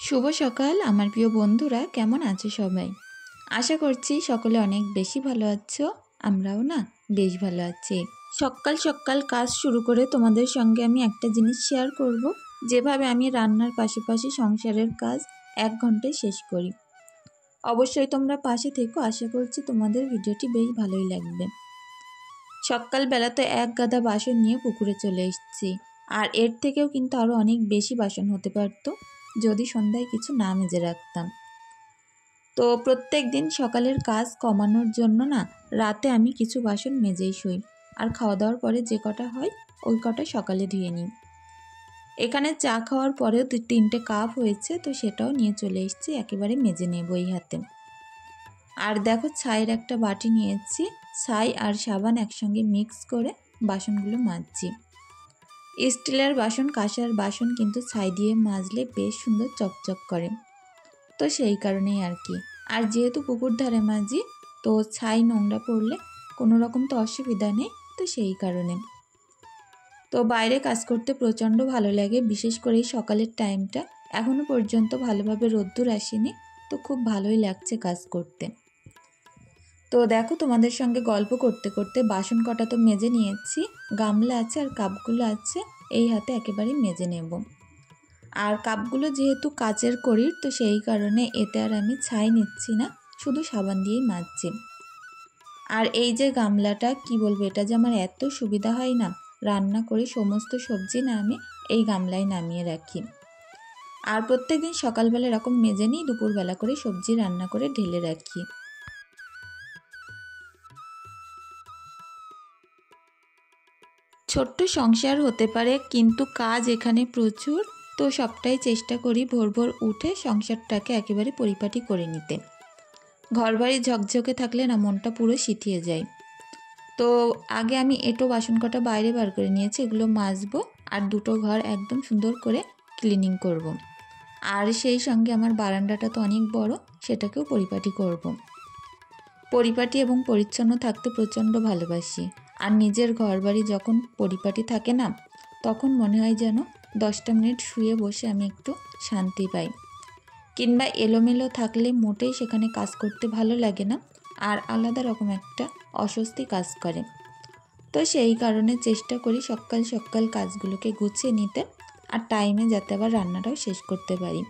শুভ সকাল আমার প্রিয় বন্ধুরা, কেমন আছো সবাই? আশা করছি সকলে অনেক বেশি ভালো আছো। আমরাও না বেশ ভালো আছি। সকাল সকাল কাজ শুরু করে তোমাদের সঙ্গে আমি একটা জিনিস শেয়ার করব, যেভাবে আমি রান্নার পাশাপাশি সংসারের কাজ 1 ঘন্টায় শেষ করি। অবশ্যই তোমরা পাশে থেকো, আশা করছি তোমাদের ভিডিওটি বেশ ভালোই লাগবে। সকালবেলা তো এক গাদা বাসন নিয়ে পুকুরে চলে এসেছি, আর এর থেকেও কিন্তু আরও অনেক বেশি বাসন হতে পারতো যদি সন্ধ্যায় কিছু না মেজে রাখতাম। তো প্রত্যেক দিন সকালের কাজ কমানোর জন্য না রাতে আমি কিছু বাসন মেজেই শুই, আর খাওয়া দাওয়ার পরে যে কটা হয় ওই কটা সকালে ধুয়ে নিই। এখানে চা খাওয়ার পরেও 2-3টে কাপ হয়েছে, তো সেটাও নিয়ে চলে এসেছি, একেবারে মেজে নেব এই হাতে। আর দেখো ছাইয়ের একটা বাটি নিয়েছি, ছাই আর সাবান একসঙ্গে মিক্স করে বাসনগুলো মাজছি। স্টিলের বাসন, কাঁসার বাসন কিন্তু ছাই দিয়ে মাজলে বেশ সুন্দর চকচক করে, তো সেই কারণেই আর কি। আর যেহেতু পুকুর ধারে মাজি, তো ছাই নোংরা পড়লে কোনো রকম তো অসুবিধা নেই, তো সেই কারণে। তো বাইরে কাজ করতে প্রচণ্ড ভালো লাগে, বিশেষ করে এই সকালের টাইমটা। এখনও পর্যন্ত ভালোভাবে রোদ্দুর আসেনি, তো খুব ভালোই লাগছে কাজ করতে। তো দেখো তোমাদের সঙ্গে গল্প করতে করতে বাসন কটা তো মেজে নিয়েছি, গামলা আছে আর কাপগুলো আছে, এই হাতে একেবারে মেজে নেব। আর কাপগুলো যেহেতু কাচের কড়ির, তো সেই কারণে এতে আর আমি ছাই নিচ্ছি না, শুধু সাবান দিয়েই মাজছি। আর এই যে গামলাটা, কি বলবো, এটা যে আমার এত সুবিধা হয় না, রান্না করে সমস্ত সবজি না আমি এই গামলায় নামিয়ে রাখি। আর প্রত্যেকদিন সকালবেলা এরকম মেজে নিই, দুপুরবেলা করে সবজি রান্না করে ঢেলে রাখি। ছোট্ট সংসার হতে পারে, কিন্তু কাজ এখানে প্রচুর, তো সবটাই চেষ্টা করি ভোর ভোর উঠে সংসারটাকে একেবারে পরিপাটি করে নিতে। ঘরবাড়ি ঝকঝকে থাকলে না মনটা পুরো সিঁথিয়ে যায়। তো আগে আমি এঁটো বাসন কটা বাইরে বার করে নিয়েছি, এগুলো মাজবো, আর দুটো ঘর একদম সুন্দর করে ক্লিনিং করব। আর সেই সঙ্গে আমার বারান্দাটা তো অনেক বড়, সেটাকেও পরিপাটি করব। পরিপাটি এবং পরিচ্ছন্ন থাকতে প্রচণ্ড ভালোবাসি। আর নিজের ঘরবাড়ি যখন পরিপাটি থাকে না, তখন মনে হয় যেন 10টা মিনিট শুয়ে বসে আমি একটু শান্তি পাই। কিংবা এলোমেলো থাকলে মোটেই সেখানে কাজ করতে ভালো লাগে না, আর আলাদা রকম একটা অস্বস্তি কাজ করে। তো সেই কারণে চেষ্টা করি সকাল সকাল কাজগুলোকে গুছিয়ে নিতে, আর টাইমে যাতে আবার রান্নাটাও শেষ করতে পারি।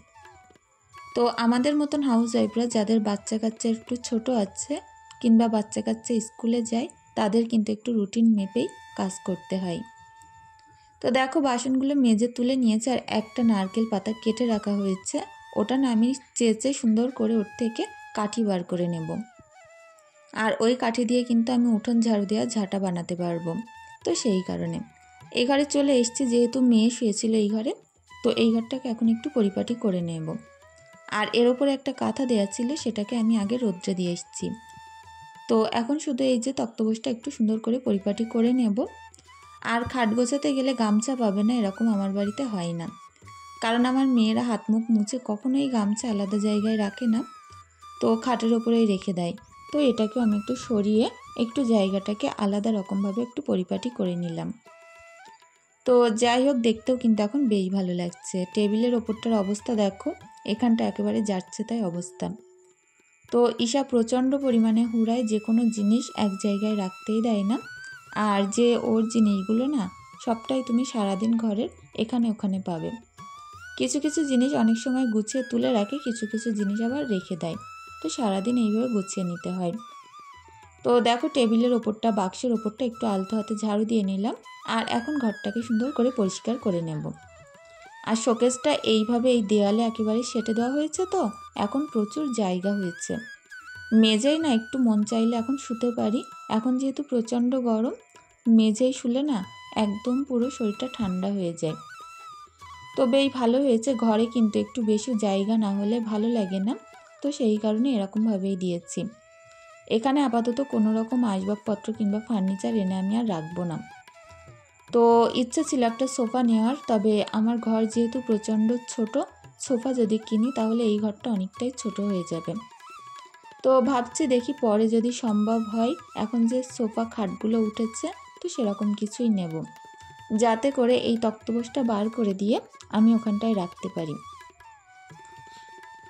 তো আমাদের মতন হাউস ওয়াইফরা যাদের বাচ্চা কাচ্চা একটু ছোট আছে, কিংবা বাচ্চা কাচ্চা স্কুলে যায়, তাদের কিন্তু একটু রুটিন মেপেই কাজ করতে হয়। তো দেখো বাসনগুলো মেজে তুলে নিয়েছে, আর একটা নারকেল পাতা কেটে রাখা হয়েছে, ওটা না আমি চেঁচে সুন্দর করে ওর থেকে কাঠি বার করে নেব। আর ওই কাঠি দিয়ে কিন্তু আমি উঠোন ঝাড়ু দেওয়া ঝাঁটা বানাতে পারবো। তো সেই কারণে এই ঘরে চলে এসেছি, যেহেতু মেয়ে শুয়েছিল এই ঘরে, তো এই ঘরটাকে এখন একটু পরিপাটি করে নেব। আর এর ওপরে একটা কাঁথা দেওয়া ছিল, সেটাকে আমি আগে রোদ্রে দিয়ে এসেছি। তো এখন শুধু এই যে তক্তপোষটা একটু সুন্দর করে পরিপাটি করে নেব। আর খাট গোছাতে গেলে গামছা পাবে না, এরকম আমার বাড়িতে হয় না, কারণ আমার মেয়েরা হাত মুখ মুছে কখনোই গামছা আলাদা জায়গায় রাখে না, তো খাটের ওপরেই রেখে দেয়। তো এটাকেও আমি একটু সরিয়ে একটু জায়গাটাকে আলাদা রকমভাবে একটু পরিপাটি করে নিলাম। তো যাই হোক, দেখতেও কিন্তু এখন বেশ ভালো লাগছে। টেবিলের ওপরটার অবস্থা দেখো, এখানটা একেবারে যাচ্ছে তাই অবস্থা। তো ঈশা প্রচণ্ড পরিমাণে হুড়ায়, যে কোনো জিনিস এক জায়গায় রাখতেই দেয় না। আর যে ওর জিনিসগুলো না সবটাই তুমি সারাদিন ঘরের এখানে ওখানে পাবে। কিছু কিছু জিনিস অনেক সময় গুছিয়ে তুলে রাখে, কিছু কিছু জিনিস আবার রেখে দেয়, তো সারাদিন এইভাবে গুছিয়ে নিতে হয়। তো দেখো টেবিলের ওপরটা, বাক্সের ওপরটা একটু আলতো হাতে ঝাড়ু দিয়ে নিলাম, আর এখন ঘরটাকে সুন্দর করে পরিষ্কার করে নেব। আর শোকেসটা এইভাবে এই দেওয়ালে একেবারে সেটে দেওয়া হয়েছে, তো এখন প্রচুর জায়গা হয়েছে। মেঝেই না একটু মন চাইলে এখন শুতে পারি, এখন যেহেতু প্রচণ্ড গরম, মেঝেই শুলে না একদম পুরো শরীরটা ঠান্ডা হয়ে যায়। তো বেশ ভালো হয়েছে, ঘরে কিন্তু একটু বেশি জায়গা না হলে ভালো লাগে না, তো সেই কারণে এরকমভাবেই দিয়েছি। এখানে আপাতত কোনো রকম আসবাবপত্র কিংবা ফার্নিচার এনে আমি আর রাখবো না। তো ইচ্ছা ছিল একটা সোফা নেওয়ার, তবে আমার ঘর যেহেতু প্রচণ্ড ছোট, সোফা যদি কিনি তাহলে এই ঘরটা অনেকটাই ছোট হয়ে যাবে। তো ভাবছি দেখি পরে যদি সম্ভব হয়, এখন যে সোফা খাটগুলো উঠেছে, তো সেরকম কিছুই নেব, যাতে করে এই তক্তপোষটা বার করে দিয়ে আমি ওখানটায় রাখতে পারি।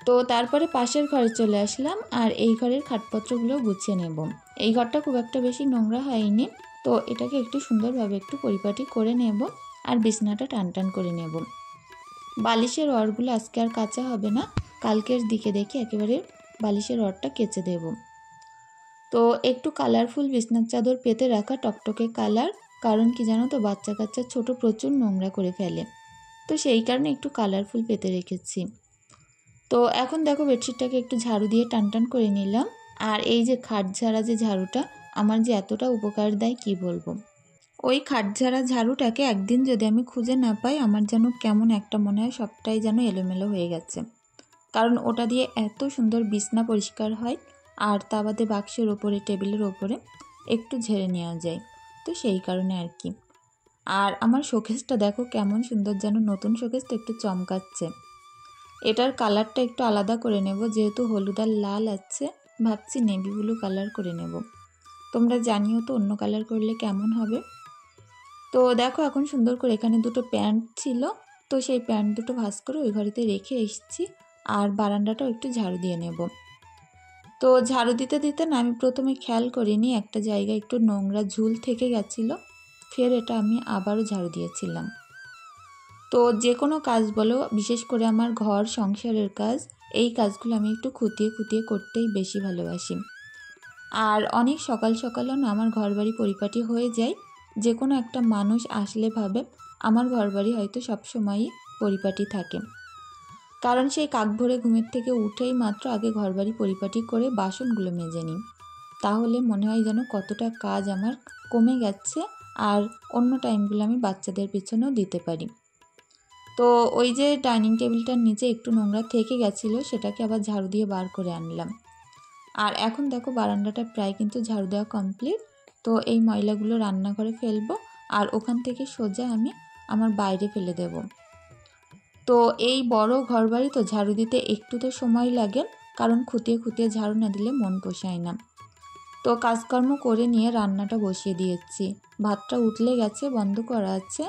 তো তারপরে পাশের ঘরে চলে আসলাম আর এই ঘরের খাটপত্রগুলো গুছিয়ে নেব। এই ঘরটা খুব একটা বেশি নোংরা হয়নি, তো এটাকে একটু সুন্দরভাবে একটু পরিপাটি করে নেব আর বিছানাটা টান করে নেব। বালিশের রডগুলো আজকে আর কাচা হবে না, কালকের দিকে দেখে একেবারে বালিশের রডটা কেচে দেব। তো একটু কালারফুল বিছনার চাদর পেতে রাখা, টকটকে কালার, কারণ কি জানো তো বাচ্চা কাচ্চা ছোট প্রচুর নোংরা করে ফেলে, তো সেই কারণে একটু কালারফুল পেতে রেখেছি। তো এখন দেখো বেডশিটটাকে একটু ঝাড়ু দিয়ে টান করে নিলাম। আর এই যে খাট ঝাড়া যে ঝাড়ুটা আমার যে এতটা উপকার দেয় কি বলবো। ওই খাট ঝাড়া ঝাড়ুটাকে একদিন যদি আমি খুঁজে না পাই, আমার যেন কেমন একটা মনে হয় সবটাই যেন এলোমেলো হয়ে গেছে। কারণ ওটা দিয়ে এত সুন্দর বিছনা পরিষ্কার হয়, আর তা বাদে বাক্সের ওপরে টেবিলের ওপরে একটু ঝেড়ে নেওয়া যায়, তো সেই কারণে আর কি। আর আমার শোকেসটা দেখো কেমন সুন্দর, যেন নতুন শোকেসটা একটু চমকাচ্ছে। এটার কালারটা একটু আলাদা করে নেব, যেহেতু হলুদ আর লাল আছে, ভাবছি নেভি ব্লু কালার করে নেব। তোমরা জানিও তো অন্য কালার করলে কেমন হবে। তো দেখো এখন সুন্দর করে এখানে দুটো প্যান্ট ছিল, তো সেই প্যান্ট দুটো ভাঁজ করে ওই ঘরেতে রেখে এসেছি। আর বারান্দাটাও একটু ঝাড়ু দিয়ে নেব। তো ঝাড়ু দিতে দিতে না আমি প্রথমে খেয়াল করিনি একটা জায়গায় একটু নোংরা ঝুল থেকে গেছিলো, ফের এটা আমি আবারও ঝাড়ু দিয়েছিলাম। তো যে কোনো কাজ বলো, বিশেষ করে আমার ঘর সংসারের কাজ, এই কাজগুলো আমি একটু খুঁটিয়ে করতেই বেশি ভালোবাসি। আর অনেক সকাল সকালও না আমার ঘরবাড়ি পরিপাটি হয়ে যায়। যে কোনো একটা মানুষ আসলে ভাবে আমার ঘরবাড়ি হয়তো সবসময়ই পরিপাটি থাকে, কারণ সেই কাক ভোরে ঘুমের থেকে উঠেই মাত্র আগে ঘরবাড়ি পরিপাটি করে বাসনগুলো মেজে নিই। তাহলে মনে হয় যেন কতটা কাজ আমার কমে গেছে, আর অন্য টাইমগুলো আমি বাচ্চাদের পেছনেও দিতে পারি। তো ওই যে ডাইনিং টেবিলটার নিচে একটু নোংরা থেকে গেছিলো, সেটাকে আবার ঝাড়ু দিয়ে বার করে আনলাম। আর এখন দেখো বারান্দাটা প্রায় কিন্তু ঝাড়ু দেওয়া কমপ্লিট। তো এই ময়লাগুলো রান্নাঘরে ফেলবো, আর ওখান থেকে সোজা আমি আমার বাইরে ফেলে দেব। তো এই বড় ঘরবাড়ি তো ঝাড়ু দিতে একটু তো সময় লাগে, কারণ খুঁটিয়ে ঝাড়ু না দিলে মন পোষায় না। তো কাজকর্ম করে নিয়ে রান্নাটা বসিয়ে দিয়েছি। ভাতটা উতলে গেছে, বন্ধ করা আছে।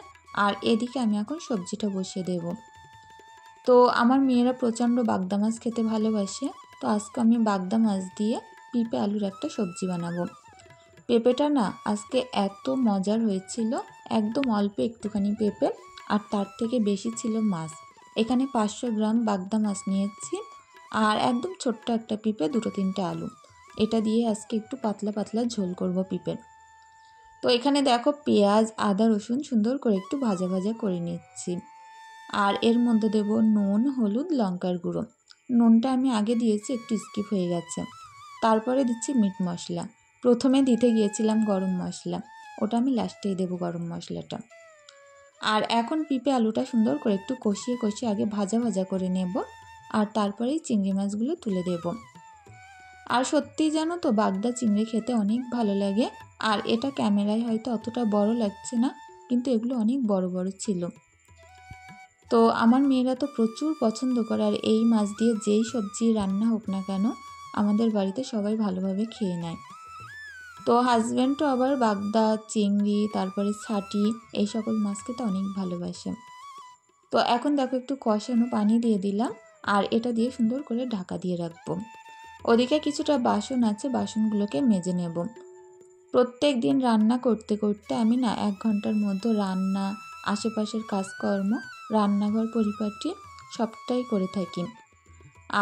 আর এদিকে আমি এখন সবজিটা বসিয়ে দেব। তো আমার মেয়েরা প্রচণ্ড বাগদা মাছ খেতে ভালোবাসে, তো আজকে আমি বাগদা মাছ দিয়ে পেঁপে আলুর একটা সবজি বানাবো। পেঁপেটা না আজকে এত মজার হয়েছিল, একদম অল্প একটুখানি পেঁপে আর তার থেকে বেশি ছিল মাছ। এখানে 500 গ্রাম বাগদা মাছ নিয়েছি, আর একদম ছোট্ট একটা পেঁপে, 2-3টে আলু। এটা দিয়ে আজকে একটু পাতলা ঝোল করব পেঁপের। তো এখানে দেখো পেঁয়াজ আদা রসুন সুন্দর করে একটু ভাজা করে নিচ্ছি। আর এর মধ্যে দেব নুন, হলুদ, লঙ্কার গুঁড়ো। নুনটা আমি আগে দিয়েছি, একটু স্কিপ হয়ে গেছে। তারপরে দিচ্ছি মিট মশলা। প্রথমে দিতে গিয়েছিলাম গরম মশলা, ওটা আমি লাস্টেই দেবো গরম মশলাটা। আর এখন পেঁপে আলুটা সুন্দর করে একটু কষিয়ে আগে ভাজা করে নেব, আর তারপরেই চিংড়ি মাছগুলো তুলে দেব। আর সত্যিই জানো তো বাগদা চিংড়ি খেতে অনেক ভালো লাগে। আর এটা ক্যামেরায় হয়তো অতটা বড় লাগছে না, কিন্তু এগুলো অনেক বড় ছিল। তো আমার মেয়েরা তো প্রচুর পছন্দ করে, আর এই মাছ দিয়ে যেই সবজি রান্না হোক না কেন আমাদের বাড়িতে সবাই ভালোভাবে খেয়ে নেয়। তো হাজব্যান্ডও আবার বাগদা, চিংড়ি, তারপরে ছাটি, এই সকল মাছ খেতে অনেক ভালোবাসে। তো এখন দেখো একটু কষানো পানি দিয়ে দিলাম, আর এটা দিয়ে সুন্দর করে ঢাকা দিয়ে রাখবো। ওদিকে কিছুটা বাসন আছে, বাসনগুলোকে মেজে নেব। প্রত্যেক দিন রান্না করতে আমি না 1 ঘন্টার মধ্যে রান্না, আশেপাশের কাজকর্ম, রান্নাঘর পরিপাটি সবটাই করে থাকি।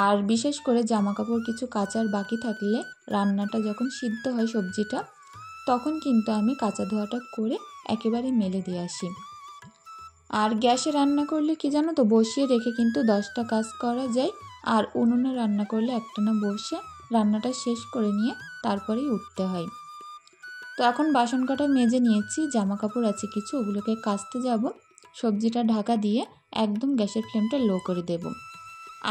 আর বিশেষ করে জামাকাপড় কিছু কাচার বাকি থাকলে রান্নাটা যখন সিদ্ধ হয় সবজিটা, তখন কিন্তু আমি কাচা ধোয়াটা করে একেবারে মেলে দিয়ে আসি। আর গ্যাসে রান্না করলে কি জানো তো বসিয়ে রেখে কিন্তু 10টা কাজ করা যায়, আর উনুনে রান্না করলে একটানা বসে রান্নাটা শেষ করে নিয়ে তারপরেই উঠতে হয়। তো এখন বাসন কটা মেজে নিয়েছি, জামা কাপড় আছে কিছু, ওগুলোকে কাচতে যাব। সবজিটা ঢাকা দিয়ে একদম গ্যাসের ফ্লেমটা লো করে দেব।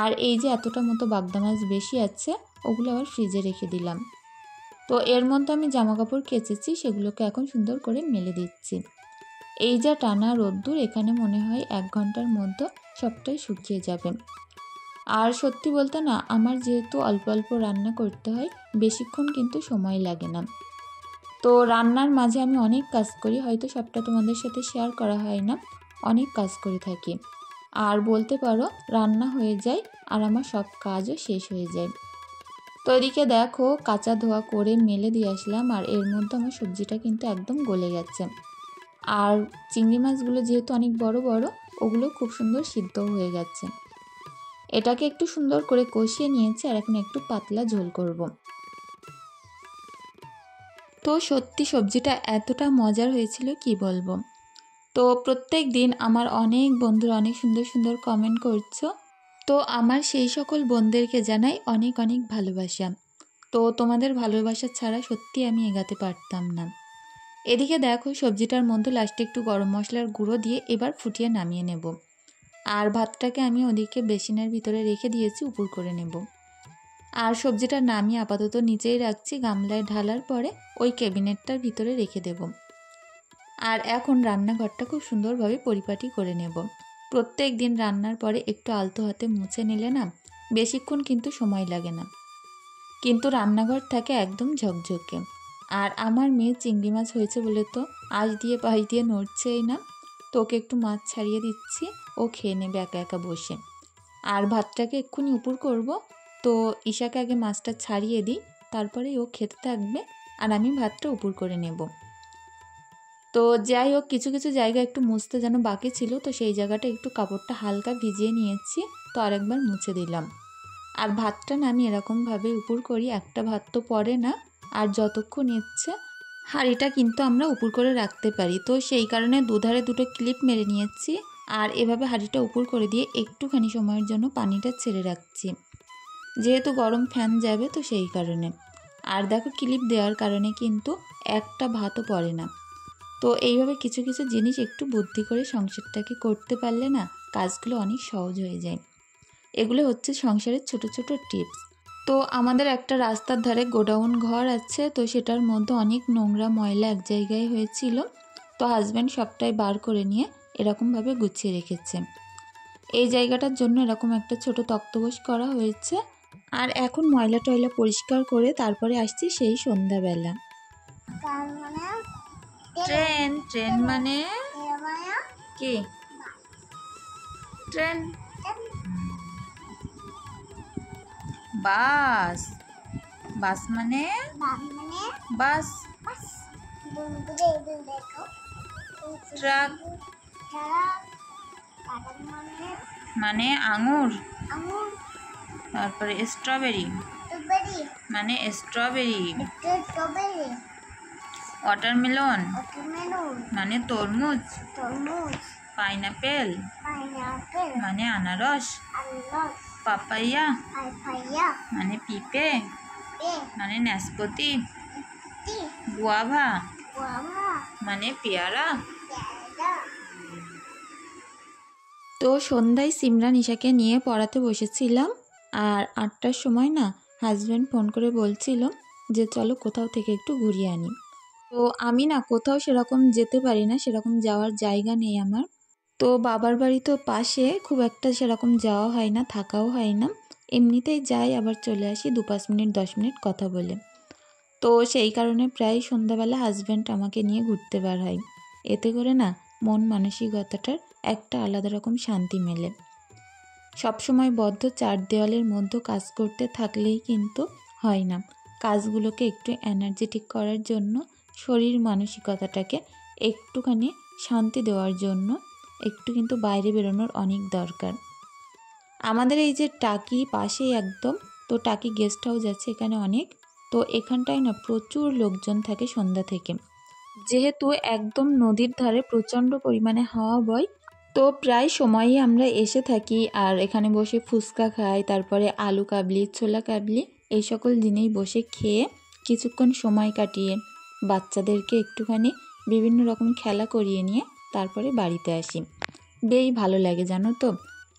আর এই যে এতটা মতো বাগদা মাছ বেশি আছে, ওগুলো আবার ফ্রিজে রেখে দিলাম। তো এর মধ্যে আমি জামা কাপড় কেচেছি, সেগুলোকে এখন সুন্দর করে মেলে দিচ্ছি। এই যা টানা রোদ্দুর, এখানে মনে হয় 1 ঘন্টার মধ্যে সবটাই শুকিয়ে যাবে। আর সত্যি বলতে না আমার যেহেতু অল্প রান্না করতে হয়, বেশিক্ষণ কিন্তু সময় লাগে না। তো রান্নার মাঝে আমি অনেক কাজ করি, হয়তো সবটা তোমাদের সাথে শেয়ার করা হয় না, অনেক কাজ করে থাকি। আর বলতে পারো রান্না হয়ে যায় আর আমার সব কাজও শেষ হয়ে যায়। তো এদিকে দেখো কাঁচা ধোয়া করে মেলে দিয়ে আসলাম, আর এর মধ্যে আমার সবজিটা কিন্তু একদম গলে গেছে। আর চিংড়ি মাছগুলো যেহেতু অনেক বড় বড়, ওগুলো খুব সুন্দর সিদ্ধ হয়ে গেছে। এটাকে একটু সুন্দর করে কষিয়ে নিয়েছি, আর এখন একটু পাতলা ঝোল করব। তো সত্যি সবজিটা এতটা মজার হয়েছিল কি বলবো। তো প্রত্যেক দিন আমার অনেক বন্ধুরা অনেক সুন্দর সুন্দর কমেন্ট করছো। তো আমার সেই সকল বোনদেরকে জানাই অনেক অনেক ভালোবাসা। তো তোমাদের ভালোবাসা ছাড়া সত্যি আমি এগাতে পারতাম না। এদিকে দেখো সবজিটার মধ্যে লাস্টে একটু গরম মশলার গুঁড়ো দিয়ে এবার ফুটিয়ে নামিয়ে নেব। আর ভাতটাকে আমি ওদিকে বেসিনের ভিতরে রেখে দিয়েছি, উপর করে নেব। আর সবজিটা নামিয়ে আপাতত নিচেই রাখছি, গামলায় ঢালার পরে ওই ক্যাবিনেটটার ভিতরে রেখে দেব। আর এখন রান্নাঘরটা খুব সুন্দরভাবে পরিপাটি করে নেব। প্রত্যেক দিন রান্নার পরে একটু আলতো হাতে মুছে নিলে না বেশিক্ষণ কিন্তু সময় লাগে না, কিন্তু রান্নাঘর থাকে একদম ঝকঝকে। আর আমার মেয়ে চিংড়ি মাছ হয়েছে বলে তো আঁশ দিয়ে পাশ দিয়ে নড়ছেই না। তো ওকে একটু মাছ ছাড়িয়ে দিচ্ছি, ও খেয়ে নেবে একা একা বসে। আর ভাতটাকে এক্ষুনি উপর করব। তো ঈশাকে আগে মাছটা ছাড়িয়ে দিই, তারপরে ও খেতে থাকবে আর আমি ভাতটা উপর করে নেব। তো যাই হোক, কিছু কিছু জায়গা একটু মুছতে যেন বাকি ছিল, তো সেই জায়গাটা একটু কাপড়টা হালকা ভিজিয়ে নিয়েছি, তো আরেকবার মুছে দিলাম। আর ভাতটা না আমি এরকমভাবে উপর করি, একটা ভাত তো পড়ে না। আর যতক্ষণ ইচ্ছে হাঁড়িটা কিন্তু আমরা উপর করে রাখতে পারি, তো সেই কারণে দুধারে দুটো ক্লিপ মেরে নিয়েছি। আর এভাবে হাঁড়িটা উপর করে দিয়ে একটুখানি সময়ের জন্য পানিটা ছেড়ে রাখছি, যেহেতু গরম ফ্যান যাবে তো সেই কারণে। আর দেখো ক্লিপ দেওয়ার কারণে কিন্তু একটা ভাতও পড়ে না। তো এইভাবে কিছু কিছু জিনিস একটু বুদ্ধি করে সংসারটাকে করতে পারলে না কাজগুলো অনেক সহজ হয়ে যায়। এগুলো হচ্ছে সংসারের ছোট ছোট টিপস। তো আমাদের একটা রাস্তার ধারে গোডাউন ঘর আছে, তো সেটার মধ্যে অনেক নোংরা ময়লা এক জায়গায় হয়েছিল। তো হাজব্যান্ড সবটাই বার করে নিয়ে এরকমভাবে গুছিয়ে রেখেছে। এই জায়গাটার জন্য এরকম একটা ছোট তক্তপোষ করা হয়েছে। আর এখন ময়লা টয়লা পরিষ্কার করে তারপরে আসছি সেই সন্ধ্যাবেলা। ট্রেন ট্রেন মানে কি? ট্রেন, বাস, বাস মানে বাস। ট্রাক মানে আঙুর। তারপরে স্ট্রবেরি মানে স্ট্রবেরি। ওয়াটারমেলন মানে তরমুজ। পাইনাপেল মানে আনারস। পাপাইয়া মানে পিঁপে মানে নাশপাতি। গুয়াভা মানে পেয়ারা। তো সন্ধ্যায় সিমরান ঈশাকে নিয়ে পড়াতে বসেছিলাম। আর 8টার সময় না হাজব্যান্ড ফোন করে বলছিল যে চলো কোথাও থেকে একটু ঘুরিয়ে আনি। তো আমি না কোথাও সেরকম যেতে পারি না, সেরকম যাওয়ার জায়গা নেই আমার। তো বাবার বাড়ি তো পাশে, খুব একটা সেরকম যাওয়া হয় না, থাকাও হয় না। এমনিতেই যাই আবার চলে আসি 2-5 মিনিট 10 মিনিট কথা বলে। তো সেই কারণে প্রায় সন্ধ্যাবেলা হাজব্যান্ড আমাকে নিয়ে ঘুরতে বার হয়। এতে করে না মন মানসিকতাটার একটা আলাদা রকম শান্তি মেলে। সবসময় বদ্ধ 4 দেওয়ালের মধ্যে কাজ করতে থাকলেই কিন্তু হয় না। কাজগুলোকে একটু এনার্জেটিক করার জন্য, শরীর মানসিকতাটাকে একটুখানি শান্তি দেওয়ার জন্য একটু কিন্তু বাইরে বেরোনোর অনেক দরকার। আমাদের এই যে টাকি পাশেই একদম, তো টাকি গেস্ট হাউস আছে এখানে অনেক। তো এখানটায় না প্রচুর লোকজন থাকে সন্ধ্যা থেকে, যেহেতু একদম নদীর ধারে প্রচণ্ড পরিমাণে হাওয়া বয়। তো প্রায় সময়ই আমরা এসে থাকি আর এখানে বসে ফুচকা খাই, তারপরে আলু কাবলি, ছোলা কাবলি এই সকল জিনিস বসে খেয়ে কিছুক্ষণ সময় কাটিয়ে বাচ্চাদেরকে একটুখানি বিভিন্ন রকম খেলা করিয়ে নিয়ে তারপরে বাড়িতে আসি। বেশ ভালো লাগে জানো তো,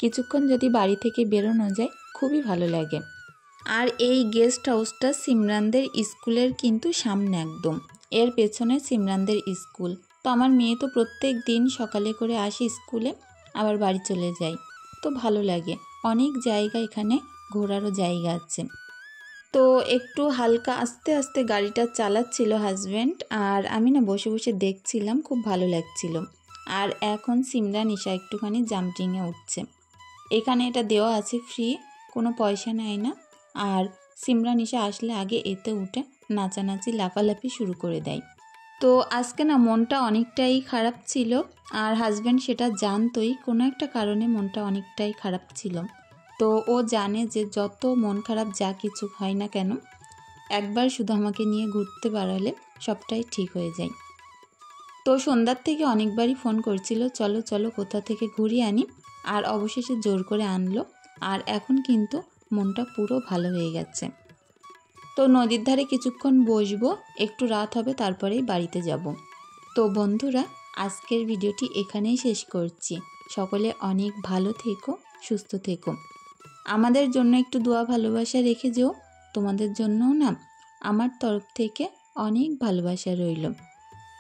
কিছুক্ষণ যদি বাড়ি থেকে বেরোনো যায় খুবই ভালো লাগে। আর এই গেস্ট হাউসটা সিমরানদের স্কুলের কিন্তু সামনে একদম, এর পেছনে সিমরানদের স্কুল। তো আমার মেয়ে তো প্রত্যেক দিন সকালে করে আসে স্কুলে, আবার বাড়ি চলে যায়। তো ভালো লাগে, অনেক জায়গা এখানে ঘোরারও জায়গা আছে। তো একটু হালকা আস্তে আস্তে গাড়িটা চালাচ্ছিল হাজব্যান্ড, আর আমি না বসে বসে দেখছিলাম, খুব ভালো লাগছিল। আর এখন সিমরা নিশা একটুখানি জাম্পিংয়ে উঠছে। এখানে এটা দেওয়া আছে ফ্রি, কোনো পয়সা নেয় না। আর সিমরা নিশা আসলে আগে এতে উঠে নাচানাচি লাফালাফি শুরু করে দেয়। তো আজকে না মনটা অনেকটাই খারাপ ছিল, আর হাজব্যান্ড সেটা জানতোই, কোনো একটা কারণে মনটা অনেকটাই খারাপ ছিল। তো ও জানে যে যত মন খারাপ যা কিছু হয় না কেন, একবার শুধু আমাকে নিয়ে ঘুরতে বেড়ালে সবটাই ঠিক হয়ে যায়। তো সন্ধ্যার থেকে অনেকবারই ফোন করছিল, চলো চলো কোথা থেকে ঘুরিয়ে আনি, আর অবশেষে জোর করে আনলো। আর এখন কিন্তু মনটা পুরো ভালো হয়ে গেছে। তো নদীর ধারে কিছুক্ষণ বসবো, একটু রাত হবে তারপরেই বাড়িতে যাব। তো বন্ধুরা, আজকের ভিডিওটি এখানেই শেষ করছি। সকলে অনেক ভালো থেকো, সুস্থ থেকো। আমাদের জন্য একটু দোয়া ভালোবাসা রেখে যেও। তোমাদের জন্যও না আমার তরফ থেকে অনেক ভালোবাসা রইল।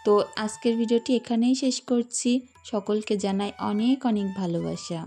তো আজকের ভিডিওটি এখানেই শেষ করছি। সকলকে জানাই অনেক অনেক ভালোবাসা।